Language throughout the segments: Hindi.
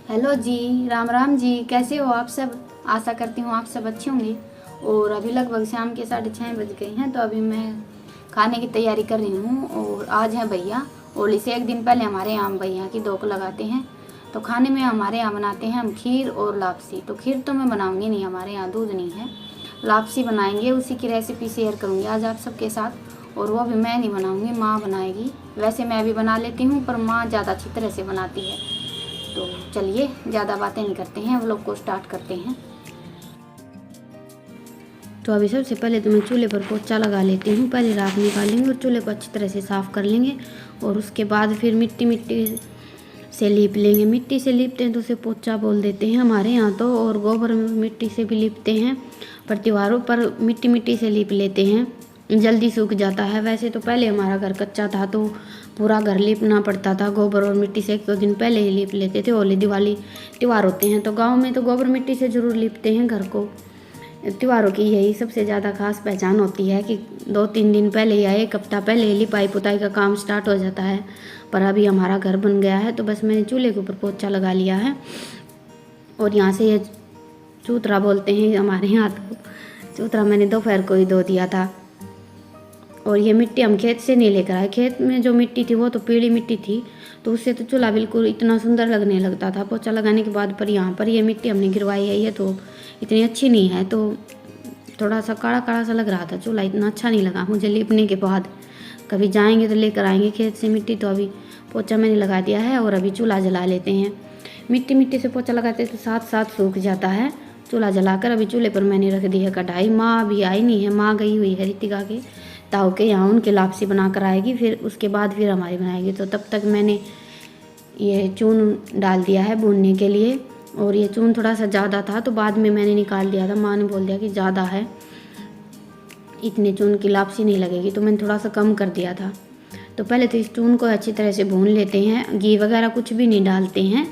हेलो जी, राम राम जी। कैसे हो आप सब? आशा करती हूँ आप सब अच्छे होंगे। और अभी लगभग शाम के 6:30 बज गए हैं, तो अभी मैं खाने की तैयारी कर रही हूँ। और आज है भैया, होली से एक दिन पहले हमारे यहाँ हम भैया की धोख लगाते हैं। तो खाने में हमारे यहाँ बनाते हैं हम खीर और लापसी। तो खीर तो मैं बनाऊँगी नहीं, हमारे यहाँ दूध नहीं है। लापसी बनाएंगे, उसी की रेसिपी शेयर करूँगी आज आप सबके साथ। और वो भी मैं नहीं बनाऊँगी, माँ बनाएगी। वैसे मैं भी बना लेती हूँ, पर माँ ज़्यादा अच्छी तरह से बनाती है। तो चलिए ज़्यादा बातें नहीं करते हैं, व्लॉग को स्टार्ट करते हैं। तो अभी सबसे पहले तो मैं चूल्हे पर पोछा लगा लेती हूँ। पहले राख निकालेंगे और चूल्हे को अच्छी तरह से साफ़ कर लेंगे। और उसके बाद फिर मिट्टी से लीप लेंगे। मिट्टी से लीपते हैं तो उसे पोछा बोल देते हैं हमारे यहाँ तो। और गोबर मिट्टी से भी लीपते हैं, पर त्योहारों पर मिट्टी से लीप लेते हैं, जल्दी सूख जाता है। वैसे तो पहले हमारा घर कच्चा था तो पूरा घर लीपना पड़ता था गोबर और मिट्टी से। 1 दिन पहले ही लीप लेते थे। होली दिवाली त्यौहार होते हैं तो गांव में तो गोबर मिट्टी से ज़रूर लीपते हैं घर को। त्योहारों की यही सबसे ज़्यादा खास पहचान होती है कि 2-3 दिन पहले या 1 हफ्ता पहले ही लिपाई पुताई का काम स्टार्ट हो जाता है। पर अभी हमारा घर बन गया है तो बस मैंने चूल्हे के ऊपर पोछा लगा लिया है। और यहाँ से ये चूतरा बोलते हैं हमारे यहाँ, तो चूतरा मैंने दोपहर को ही धो दिया था। और ये मिट्टी हम खेत से नहीं लेकर आए। खेत में जो मिट्टी थी वो तो पीली मिट्टी थी, तो उससे तो चूल्हा बिल्कुल इतना सुंदर लगने लगता था पोछा लगाने के बाद। पर यहाँ पर ये मिट्टी हमने गिरवाई है, ये तो इतनी अच्छी नहीं है, तो थोड़ा सा काला काला सा लग रहा था चूल्हा। इतना अच्छा नहीं लगा मुझे लीपने के बाद। कभी जाएंगे तो लेकर आएंगे खेत से मिट्टी। तो अभी पोछा मैंने लगा दिया है और अभी चूल्हा जला लेते हैं। मिट्टी से पोछा लगाते तो साथ साथ सूख जाता है। चूल्हा जलाकर अभी चूल्हे पर मैंने रख दी है कढ़ाई। माँ अभी आई नहीं है, माँ गई हुई है रितिका के ताऊ के यहाँ, उनके लापसी बना कर आएगी, फिर उसके बाद फिर हमारी बनाएगी। तो तब तक मैंने ये चून डाल दिया है भूनने के लिए। और ये चून थोड़ा सा ज़्यादा था तो बाद में मैंने निकाल दिया था। माँ ने बोल दिया कि ज़्यादा है, इतने चून की लापसी नहीं लगेगी, तो मैंने थोड़ा सा कम कर दिया था। तो पहले तो इस चून को अच्छी तरह से भून लेते हैं। घी वगैरह कुछ भी नहीं डालते हैं।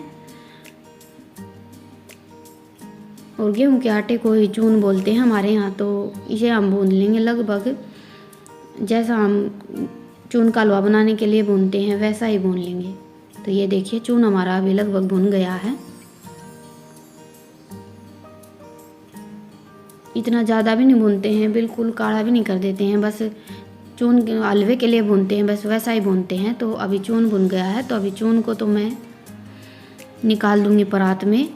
और गेहूं के आटे को ही चून बोलते हैं हमारे यहाँ। तो इसे हम भून लेंगे लगभग जैसा हम चून का हलवा बनाने के लिए भूनते हैं वैसा ही भून लेंगे। तो ये देखिए चून हमारा अभी लगभग भुन गया है। इतना ज़्यादा भी नहीं भूनते हैं, बिल्कुल काढ़ा भी नहीं कर देते हैं, बस चून हलवे के लिए भूनते हैं, बस वैसा ही भूनते हैं। तो अभी चून भुन गया है, तो अभी चून को तो मैं निकाल दूंगी परात में।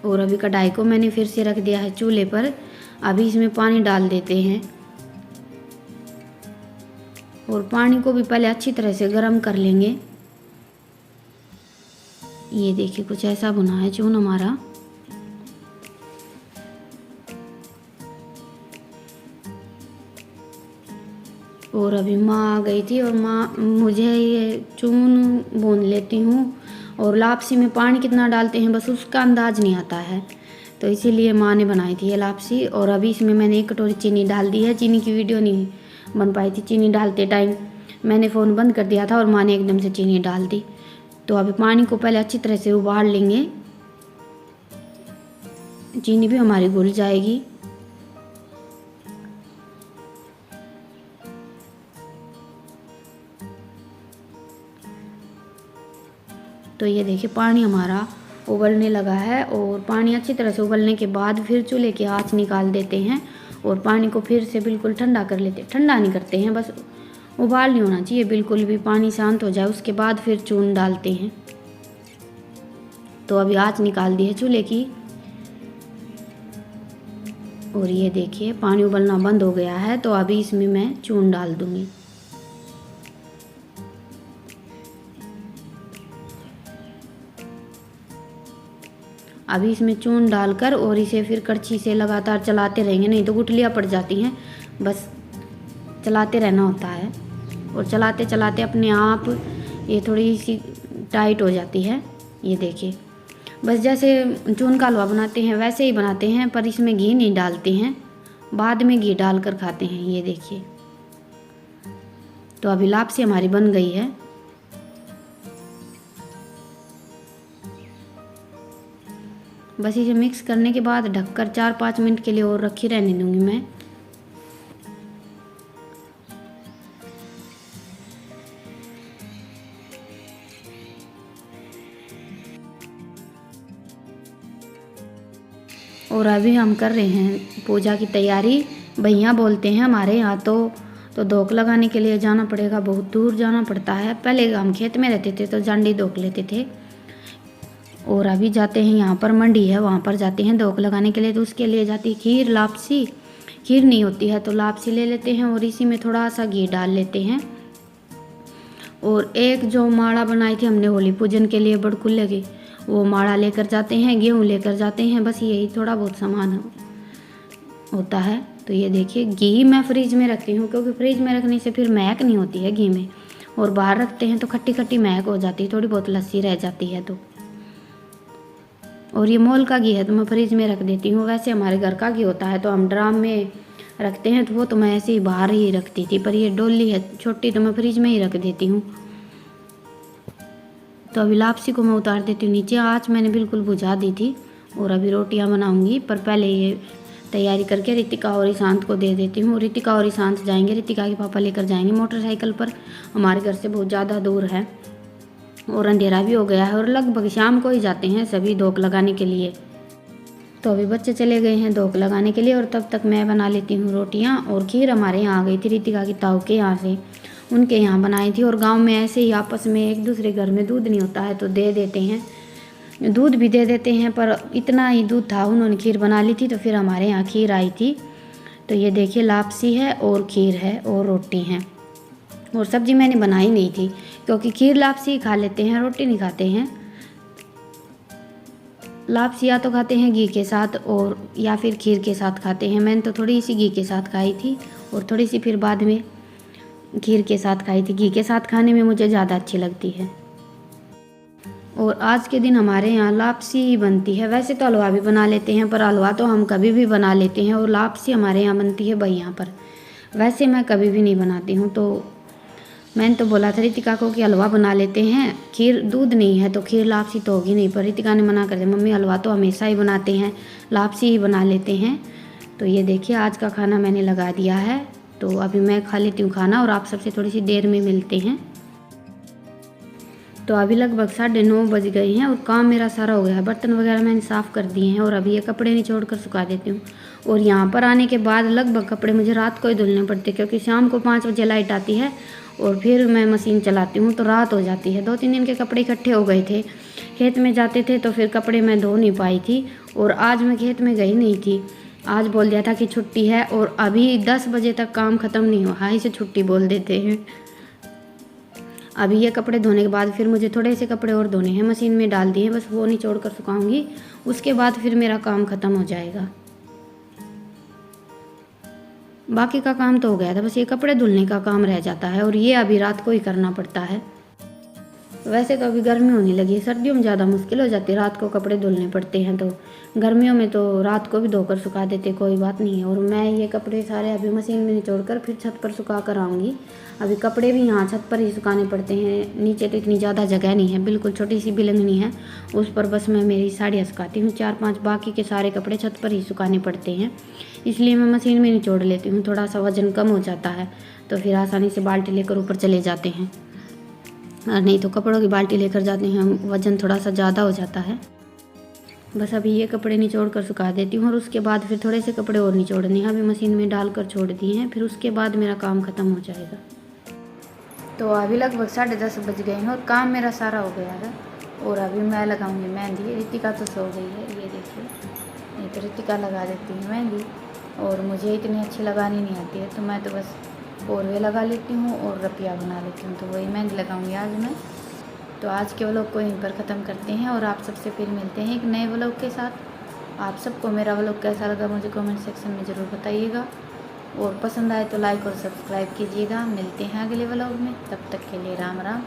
और अभी कढ़ाई को मैंने फिर से रख दिया है चूल्हे पर। अभी इसमें पानी डाल देते हैं और पानी को भी पहले अच्छी तरह से गर्म कर लेंगे। ये देखिए कुछ ऐसा भुना है चून हमारा। और अभी माँ आ गई थी और माँ मुझे ये चून भून लेती हूँ। और लापसी में पानी कितना डालते हैं बस उसका अंदाज नहीं आता है, तो इसीलिए माँ ने बनाई थी ये लापसी। और अभी इसमें मैंने 1 कटोरी चीनी डाल दी है। चीनी की वीडियो नहीं बन पाई थी, चीनी डालते टाइम मैंने फ़ोन बंद कर दिया था और माँ ने एकदम से चीनी डाल दी। तो अभी पानी को पहले अच्छी तरह से उबाल लेंगे, चीनी भी हमारी घुल जाएगी। तो ये देखिए पानी हमारा उबलने लगा है। और पानी अच्छी तरह से उबलने के बाद फिर चूल्हे की आंच निकाल देते हैं और पानी को फिर से बिल्कुल ठंडा कर लेते हैं। ठंडा नहीं करते हैं, बस उबाल नहीं होना चाहिए बिल्कुल भी, पानी शांत हो जाए उसके बाद फिर चून डालते हैं। तो अभी आंच निकाल दी है चूल्हे की। और ये देखिए पानी उबलना बंद हो गया है। तो अभी इसमें मैं चून डाल दूंगी। अभी इसमें चून डालकर और इसे फिर कड़छी से लगातार चलाते रहेंगे, नहीं तो गुठलियाँ पड़ जाती हैं। बस चलाते रहना होता है और चलाते चलाते अपने आप ये थोड़ी सी टाइट हो जाती है। ये देखिए बस जैसे चून का हलवा बनाते हैं वैसे ही बनाते हैं, पर इसमें घी नहीं डालते हैं, बाद में घी डालकर खाते हैं। ये देखिए तो अभी लापसी हमारी बन गई है। बस इसे मिक्स करने के बाद ढककर 4-5 मिनट के लिए और रखी रहने दूंगी मैं। और अभी हम कर रहे हैं पूजा की तैयारी। भैया बोलते हैं हमारे यहाँ तो धोक लगाने के लिए जाना पड़ेगा, बहुत दूर जाना पड़ता है। पहले हम खेत में रहते थे तो जांडी धोक लेते थे, और अभी जाते हैं यहाँ पर मंडी है, वहाँ पर जाते हैं धोक लगाने के लिए। तो उसके लिए जाती है खीर, लापसी। खीर नहीं होती है तो लापसी ले लेते हैं और इसी में थोड़ा सा घी डाल लेते हैं। और एक जो माला बनाई थी हमने होली पूजन के लिए बड़कुल्ले की, वो माला लेकर जाते हैं, गेहूँ लेकर जाते हैं, बस यही थोड़ा बहुत सामान होता है। तो ये देखिए घी मैं फ्रिज में रखती हूँ, क्योंकि फ्रिज में रखने से फिर महक नहीं होती है घी में, और बाहर रखते हैं तो खट्टी खट्टी महक हो जाती है, थोड़ी बहुत लस्सी रह जाती है तो। और ये मोल का घी है तो मैं फ्रिज में रख देती हूँ। वैसे हमारे घर का घी होता है तो हम ड्राम में रखते हैं, तो वो तो मैं ऐसे ही बाहर ही रखती थी, पर ये डोली है छोटी तो मैं फ्रिज में ही रख देती हूँ। तो अभी लापसी को मैं उतार देती हूँ नीचे। आँच मैंने बिल्कुल बुझा दी थी, और अभी रोटियाँ बनाऊँगी, पर पहले ये तैयारी करके रितिका और ईशांत को दे देती हूँ। रितिका और ईशांत जाएंगे, रितिका के पापा लेकर जाएंगे मोटरसाइकिल पर, हमारे घर से बहुत ज़्यादा दूर है और अंधेरा भी हो गया है, और लगभग शाम को ही जाते हैं सभी धोक लगाने के लिए। तो अभी बच्चे चले गए हैं धोक लगाने के लिए, और तब तक मैं बना लेती हूँ रोटियाँ। और खीर हमारे यहाँ आ गई थी रितिका की ताऊ के यहाँ से, उनके यहाँ बनाई थी। और गांव में ऐसे ही आपस में एक दूसरे घर में दूध नहीं होता है तो दे देते हैं, दूध भी दे देते हैं, पर इतना ही दूध था, उन्होंने खीर बना ली थी तो फिर हमारे यहाँ खीर आई थी। तो ये देखिए लापसी है और खीर है और रोटी है, और सब्जी मैंने बनाई नहीं थी क्योंकि खीर लापसी खा लेते हैं, रोटी नहीं खाते हैं। लापसी या तो खाते हैं घी के साथ और या फिर खीर के साथ खाते हैं। मैंने तो थोड़ी सी घी के साथ खाई थी और थोड़ी सी फिर बाद में खीर के साथ खाई थी। घी के साथ खाने में मुझे ज़्यादा अच्छी लगती है। और आज के दिन हमारे यहाँ लापसी ही बनती है। वैसे तो हलवा भी बना लेते हैं, पर हलवा तो हम कभी भी बना लेते हैं, और लापसी हमारे यहाँ बनती है भैया पर। वैसे मैं कभी भी नहीं बनाती हूँ, तो मैंने तो बोला था रितिका को कि हलवा बना लेते हैं, खीर दूध नहीं है तो खीर लापसी तो होगी नहीं, पर रितिका ने मना कर दिया, मम्मी हलवा तो हमेशा ही बनाते हैं, लापसी ही बना लेते हैं। तो ये देखिए आज का खाना मैंने लगा दिया है, तो अभी मैं खा लेती हूँ खाना और आप सबसे थोड़ी सी देर में मिलते हैं। तो अभी लगभग 9:30 बज गए हैं और काम मेरा सारा हो गया है। बर्तन वगैरह मैंने साफ़ कर दिए हैं और अभी ये कपड़े निचोड़ कर सुखा देती हूँ। और यहाँ पर आने के बाद लगभग कपड़े मुझे रात को ही धुलने पड़ते, क्योंकि शाम को 5 बजे लाइट आती है और फिर मैं मशीन चलाती हूँ तो रात हो जाती है। 2-3 दिन के कपड़े इकट्ठे हो गए थे, खेत में जाते थे तो फिर कपड़े मैं धो नहीं पाई थी, और आज मैं खेत में गई नहीं थी। आज बोल दिया था कि छुट्टी है, और अभी 10 बजे तक काम ख़त्म नहीं हुआ, इसे छुट्टी बोल देते हैं। अभी ये कपड़े धोने के बाद फिर मुझे थोड़े से कपड़े और धोने हैं, मशीन में डाल दिए, बस वो निचोड़ कर सुखाऊंगी, उसके बाद फिर मेरा काम ख़त्म हो जाएगा। बाकी का काम तो हो गया था, बस ये कपड़े धुलने का काम रह जाता है, और ये अभी रात को ही करना पड़ता है। वैसे तो अभी गर्मी होने लगी है, सर्दियों में ज़्यादा मुश्किल हो जाती है, रात को कपड़े धुलने पड़ते हैं, तो गर्मियों में तो रात को भी धोकर सुखा देते, कोई बात नहीं है। और मैं ये कपड़े सारे अभी मशीन में निचोड़ कर फिर छत पर सुखा कर आऊँगी। अभी कपड़े भी यहाँ छत पर ही सुखाने पड़ते हैं, नीचे तो इतनी ज़्यादा जगह नहीं है, बिल्कुल छोटी सी बिलंगनी है, उस पर बस मैं मेरी साड़ियाँ सुखाती हूँ 4-5, बाकी के सारे कपड़े छत पर ही सुखाने पड़ते हैं, इसलिए मैं मशीन में निचोड़ लेती हूँ। थोड़ा सा वज़न कम हो जाता है तो फिर आसानी से बाल्टी लेकर ऊपर चले जाते हैं, और नहीं तो कपड़ों की बाल्टी लेकर जाते हैं, वज़न थोड़ा सा ज़्यादा हो जाता है। बस अभी ये कपड़े निचोड़ कर सुखा देती हूँ, और उसके बाद फिर थोड़े से कपड़े और निचोड़ने हैं, अभी मशीन में डालकर छोड़ दिए हैं, फिर उसके बाद मेरा काम ख़त्म हो जाएगा। तो अभी लगभग 10:30 बज गए हैं और काम मेरा सारा हो गया है, और अभी मैं लगाऊंगी मेहंदी। रितिका तो सो गई है, ये देखिए, ये तो रितिका लगा देती है मेहंदी, और मुझे इतनी अच्छी लगानी नहीं आती है, तो मैं तो बस पोरवे लगा लेती हूँ और रपिया बना लेती हूँ, तो वही मेहंदी लगाऊंगी आज मैं। तो आज के व्लॉग को यहीं पर ख़त्म करते हैं, और आप सबसे फिर मिलते हैं एक नए व्लॉग के साथ। आप सबको मेरा व्लॉग कैसा लगा मुझे कमेंट सेक्शन में ज़रूर बताइएगा, और पसंद आए तो लाइक और सब्सक्राइब कीजिएगा। मिलते हैं अगले व्लॉग में, तब तक के लिए राम राम।